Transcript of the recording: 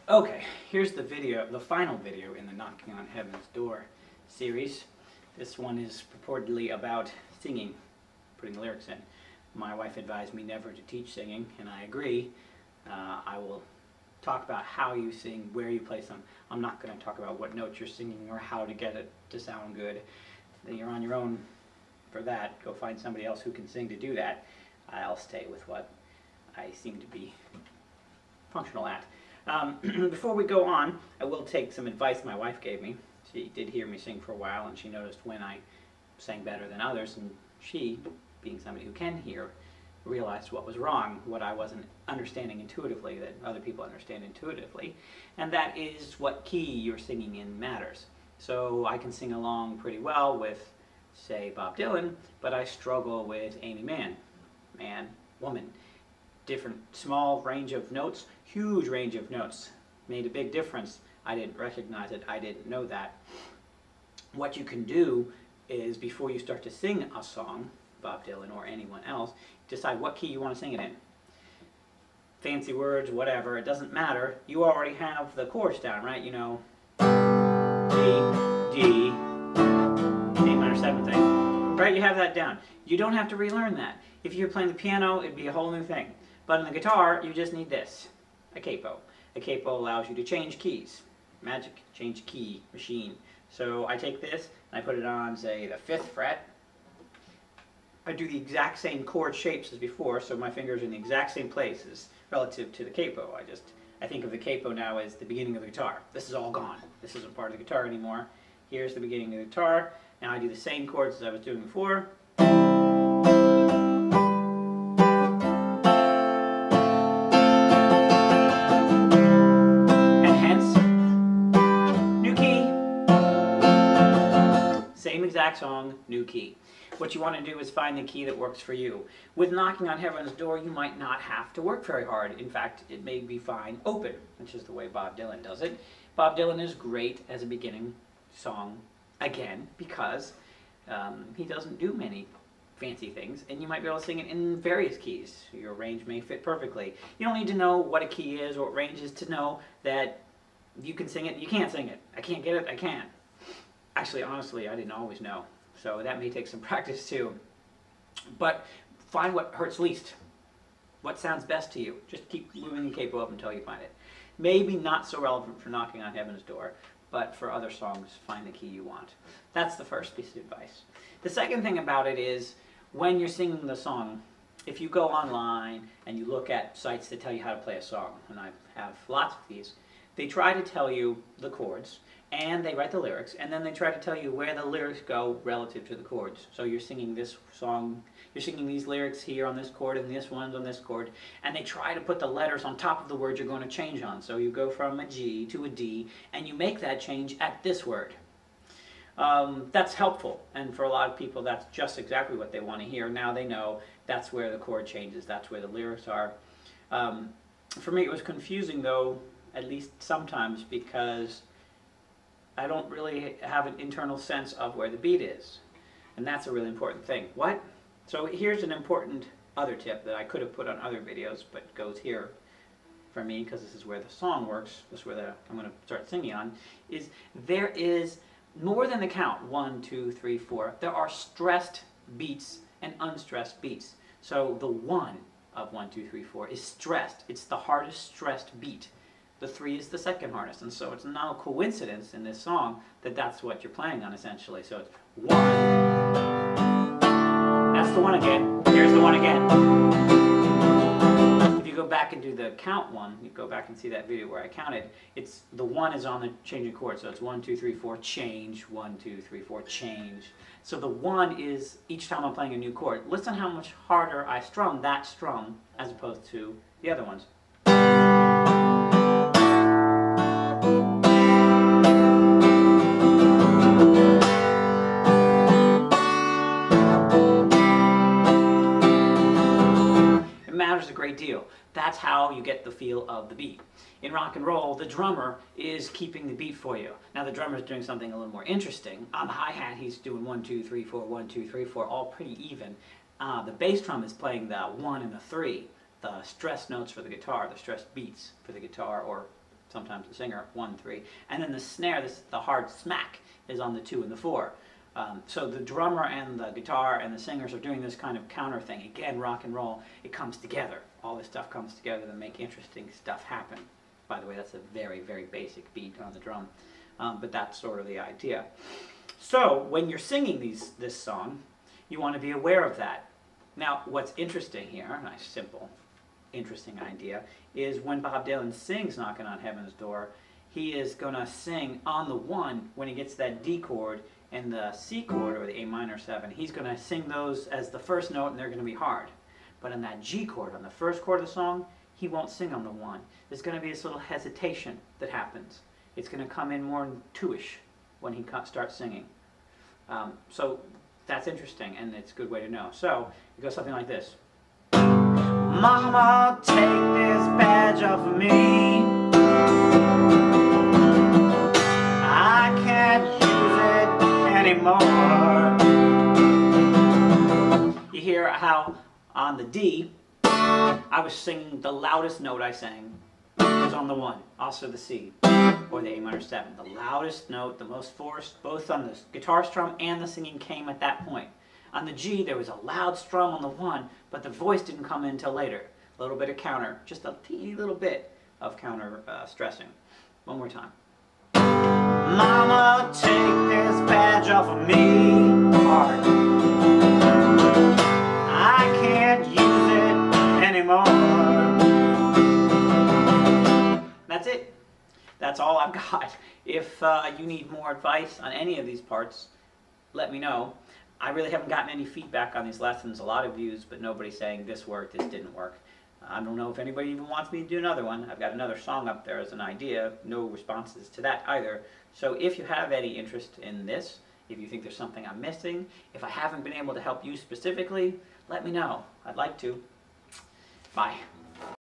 Okay, here's the video, the final video in the Knocking on Heaven's Door series. This one is purportedly about singing, putting lyrics in. My wife advised me never to teach singing, and I agree. I will talk about how you sing, where you place them. I'm not going to talk about what notes you're singing or how to get it to sound good. You're on your own for that. Go find somebody else who can sing to do that. I'll stay with what I seem to be functional at. Before we go on, I will take some advice my wife gave me. She did hear me sing for a while, and she noticed when I sang better than others, and she, being somebody who can hear, realized what was wrong, what I wasn't understanding intuitively that other people understand intuitively, and that is what key you're singing in matters. So I can sing along pretty well with, say, Bob Dylan, but I struggle with Amy Mann, man, woman. Different, small range of notes, huge range of notes. Made a big difference. I didn't recognize it. I didn't know that. What you can do is, before you start to sing a song, Bob Dylan or anyone else, decide what key you want to sing it in. Fancy words, whatever, it doesn't matter. You already have the chords down, right? You know, D, A minor 7th thing. Right, you have that down. You don't have to relearn that. If you're playing the piano, it'd be a whole new thing. But in the guitar, you just need this, a capo. A capo allows you to change keys. Magic, change key, machine. So I take this, and I put it on, say, the 5th fret. I do the exact same chord shapes as before, so my fingers are in the exact same places relative to the capo. I think of the capo now as the beginning of the guitar. This is all gone. This isn't part of the guitar anymore. Here's the beginning of the guitar. Now I do the same chords as I was doing before. Exact song, new key. What you want to do is find the key that works for you. With Knocking on Heaven's Door, you might not have to work very hard. In fact, it may be fine open, which is the way Bob Dylan does it. Bob Dylan is great as a beginning song, again, because he doesn't do many fancy things, and you might be able to sing it in various keys. Your range may fit perfectly. You don't need to know what a key is or what range is to know that you can sing it, you can't sing it. I can't get it, I can. Actually, honestly, I didn't always know, so that may take some practice too. But find what hurts least, what sounds best to you. Just keep moving the capo up until you find it. Maybe not so relevant for Knocking on Heaven's Door, but for other songs, find the key you want. That's the first piece of advice. The second thing about it is, when you're singing the song, if you go online and you look at sites that tell you how to play a song, and I have lots of these, they try to tell you the chords, and they write the lyrics, and then they try to tell you where the lyrics go relative to the chords. So you're singing this song, you're singing these lyrics here on this chord, and this one's on this chord, and they try to put the letters on top of the word you're going to change on. So you go from a G to a D, and you make that change at this word. That's helpful, and for a lot of people that's just exactly what they want to hear. Now they know that's where the chord changes, that's where the lyrics are. For me it was confusing though, at least sometimes, because I don't really have an internal sense of where the beat is. And that's a really important thing. What? So here's an important other tip that I could have put on other videos, but goes here for me, because this is where the song works, this is where I'm going to start singing on, is there is more than the count, 1, 2, 3, 4. There are stressed beats and unstressed beats. So the 1 of 1, 2, 3, 4 is stressed. It's the hardest stressed beat. The 3 is the second hardest, and so it's not a coincidence in this song that that's what you're playing on, essentially. So it's 1, that's the 1 again, here's the 1 again. If you go back and do the count one, you go back and see that video where I counted, it's the 1 is on the changing chord, so it's 1, 2, 3, 4, change, 1, 2, 3, 4, change. So the 1 is each time I'm playing a new chord. Listen how much harder I strum that strum as opposed to the other ones. Matters a great deal. That's how you get the feel of the beat. In rock and roll, the drummer is keeping the beat for you. Now the drummer is doing something a little more interesting. On the hi-hat, he's doing 1, 2, 3, 4, 1, 2, 3, 4, all pretty even. The bass drum is playing the 1 and the 3, the stressed notes for the guitar, the stressed beats for the guitar, or sometimes the singer, 1, 3. And then the snare, the hard smack, is on the 2 and the 4. So the drummer and the guitar and the singers are doing this kind of counter thing. Again, rock and roll, it comes together. All this stuff comes together to make interesting stuff happen. By the way, that's a very, very basic beat on the drum. But that's sort of the idea. So when you're singing this song, you want to be aware of that. Now, what's interesting here, a nice, simple, interesting idea, is when Bob Dylan sings Knockin' on Heaven's Door, he is going to sing on the 1 when he gets that D chord and the C chord, or the A minor 7. He's going to sing those as the first note, and they're going to be hard. But on that G chord, on the first chord of the song, he won't sing on the 1. There's going to be this little hesitation that happens. It's going to come in more 2-ish when he starts singing. So that's interesting, and it's a good way to know. So it goes something like this. Mama, take this badge off of me. I can't use it anymore. You hear how on the D, I was singing the loudest note I sang was on the 1, also the C, or the A minor 7. The loudest note, the most forced, both on the guitar strum and the singing came at that point. On the G, there was a loud strum on the 1, but the voice didn't come in until later. A little bit of counter, just a teeny little bit of counter stressing. One more time. Mama, take this badge off of me. Hard. I can't use it anymore. That's it. That's all I've got. If you need more advice on any of these parts, let me know. I really haven't gotten any feedback on these lessons. A lot of views, but nobody's saying this worked, this didn't work. I don't know if anybody even wants me to do another one. I've got another song up there as an idea. No responses to that either. So if you have any interest in this, if you think there's something I'm missing, if I haven't been able to help you specifically, let me know. I'd like to. Bye.